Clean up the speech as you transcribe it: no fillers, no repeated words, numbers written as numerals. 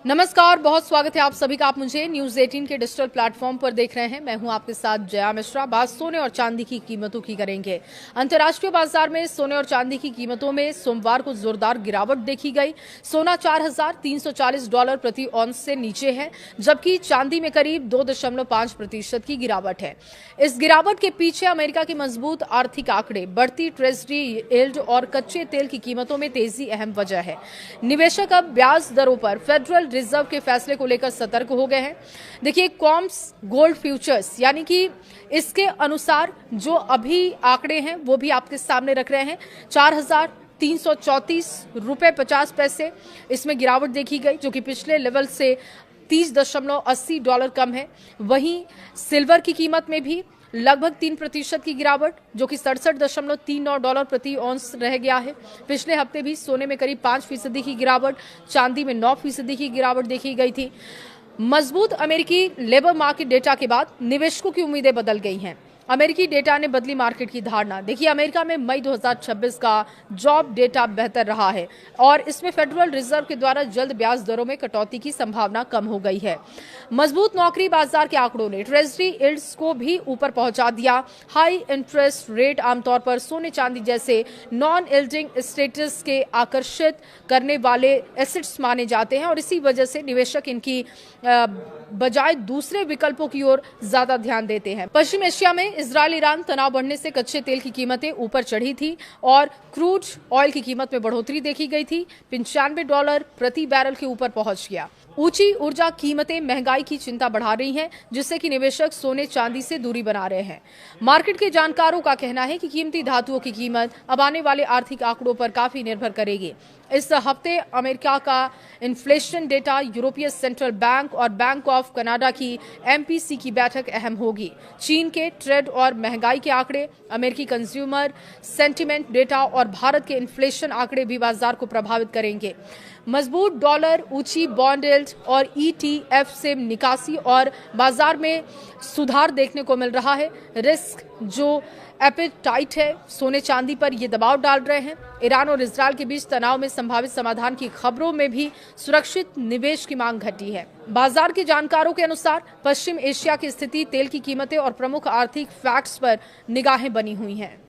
नमस्कार, बहुत स्वागत है आप सभी का। आप मुझे न्यूज 18 के डिजिटल प्लेटफॉर्म पर देख रहे हैं। मैं हूं आपके साथ जया मिश्रा। बात सोने और चांदी की कीमतों की करेंगे। अंतर्राष्ट्रीय बाजार में सोने और चांदी की कीमतों में सोमवार को जोरदार गिरावट देखी गई। सोना $4,340 प्रति औंस से नीचे है, जबकि चांदी में करीब 2.5% की गिरावट है। इस गिरावट के पीछे अमेरिका के मजबूत आर्थिक आंकड़े, बढ़ती ट्रेजरी यील्ड और कच्चे तेल की कीमतों में तेजी अहम वजह है। निवेशक अब ब्याज दरों पर फेडरल रिजर्व के फैसले को लेकर सतर्क हो गए हैं। देखिए, कॉम्स गोल्ड फ्यूचर्स यानी कि इसके अनुसार जो अभी आंकड़े हैं वो भी आपके सामने रख रहे हैं। $4,334.50 इसमें गिरावट देखी गई, जो कि पिछले लेवल से $30.80 कम है। वहीं सिल्वर की कीमत में भी लगभग 3% की गिरावट, जो कि $67.39 प्रति औंस रह गया है। पिछले हफ्ते भी सोने में करीब 5% की गिरावट, चांदी में 9% की गिरावट देखी गई थी। मजबूत अमेरिकी लेबर मार्केट डेटा के बाद निवेशकों की उम्मीदें बदल गई हैं। अमेरिकी डेटा ने बदली मार्केट की धारणा। देखिए, अमेरिका में मई 2026 का जॉब डेटा बेहतर रहा है और इसमें फेडरल रिजर्व के द्वारा जल्द ब्याज दरों में कटौती की संभावना कम हो गई है। मजबूत नौकरी बाजार के आंकड़ों ने ट्रेजरी यील्ड्स को भी ऊपर पहुंचा दिया। हाई इंटरेस्ट रेट आमतौर पर सोने चांदी जैसे नॉन यील्डिंग स्टेटस के आकर्षित करने वाले एसेट्स माने जाते हैं और इसी वजह से निवेशक इनकी बजाय दूसरे विकल्पों की ओर ज्यादा ध्यान देते हैं। पश्चिम एशिया में इजरायल ईरान तनाव बढ़ने से कच्चे तेल की कीमतें ऊपर चढ़ी थी और क्रूड ऑयल की कीमत में बढ़ोतरी देखी गई थी। $95 प्रति बैरल के ऊपर पहुंच गया। ऊंची ऊर्जा कीमतें महंगाई की चिंता बढ़ा रही हैं, जिससे कि निवेशक सोने चांदी से दूरी बना रहे हैं। मार्केट के जानकारों का कहना है कि कीमती धातुओं की कीमत अब आने वाले आर्थिक आंकड़ों पर काफी निर्भर करेगी। इस हफ्ते अमेरिका का इन्फ्लेशन डेटा, यूरोपीय सेंट्रल बैंक और बैंक ऑफ कनाडा की एमपीसी की बैठक अहम होगी। चीन के ट्रेड और महंगाई के आंकड़े, अमेरिकी कंज्यूमर सेंटिमेंट डेटा और भारत के इन्फ्लेशन आंकड़े भी बाजार को प्रभावित करेंगे। मजबूत डॉलर, ऊंची बॉन्ड यील्ड और ईटीएफ से निकासी और बाजार में सुधार देखने को मिल रहा है। रिस्क जो एपेटाइट है सोने चांदी पर ये दबाव डाल रहे हैं। ईरान और इजरायल के बीच तनाव में संभावित समाधान की खबरों में भी सुरक्षित निवेश की मांग घटी है। बाजार के जानकारों के अनुसार पश्चिम एशिया की स्थिति, तेल की कीमतें और प्रमुख आर्थिक फैक्ट्स पर निगाहें बनी हुई हैं।